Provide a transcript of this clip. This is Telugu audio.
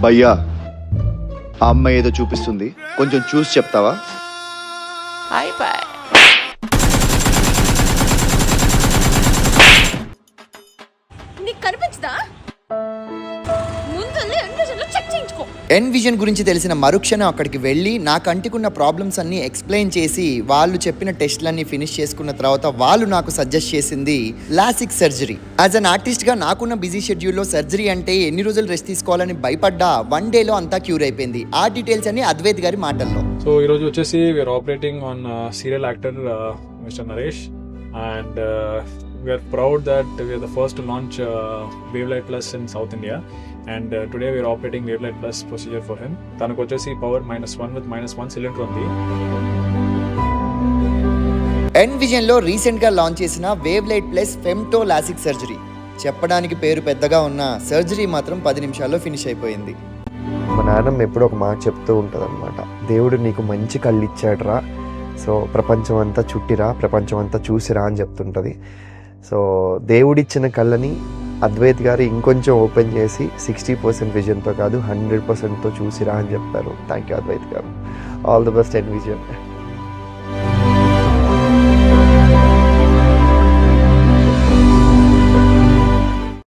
భయ్యా, ఆ అమ్మాయి ఏదో చూపిస్తుంది, కొంచెం చూసి చెప్తావా? నీకు కనిపించదా? ముందు చెక్ చేయించుకో. ఎన్విజన్ గురించి తెలిసిన మరుక్షణం అక్కడికి వెళ్ళి నాకు అంటుకున్న ప్రాబ్లమ్స్ అన్ని ఎక్స్ప్లెయిన్ చేసి వాళ్ళు చెప్పిన టెస్ట్లన్నీ ఫినిష్ చేసుకున్న తర్వాత వాళ్ళు నాకు సజెస్ట్ చేసింది LASIK surgery. As an artist గా నాకున్న బిజీ షెడ్యూల్లో సర్జరీ అంటే ఎన్ని రోజులు రెస్ట్ తీసుకోవాలని భయపడ్డా 1 డేలో అంతా క్యూర్ అయిపోయింది. ఆ డీటెయిల్స్ అన్ని అద్వైత్ గారి మాటల్లో. సో ఈరోజు వచ్చేసి we are operating on serial actor mister Naresh and we are proud that we are the first to launch Wavelight Plus in South India, and today we are operating Wavelight Plus procedure for him. తనకు వచ్చేసి పవర్ -1 with -1 సిలిండర్ ఉంది. ఎన్విజన్ లో రీసెంట్ గా లాంచ్ చేసిన వేవ్లైట్ ప్లస్ ఫెమ్టో లాసిక్ సర్జరీ. చెప్పడానికి పేరు పెద్దగా ఉన్న సర్జరీ మాత్రం 10 నిమిషాల్లో ఫినిష్ అయిపోయింది. మా నాన్నమ్మ ఎప్పుడూ ఒక మాట చెప్తూ ఉంటుంది అనమాట, దేవుడు నీకు మంచి కళ్ళు ఇచ్చాడురా, సో ప్రపంచం అంతా చుట్టిరా, ప్రపంచం అంతా చూసిరా అని చెప్తుంటుంది. సో దేవుడిచ్చిన కళ్ళని అద్వైత్ గారు ఇంకొంచెం ఓపెన్ చేసి 60% విజన్తో కాదు 100%తో చూసిరా అని చెప్తారు. థ్యాంక్ యూ అద్వైత్ గారు. All the best envision.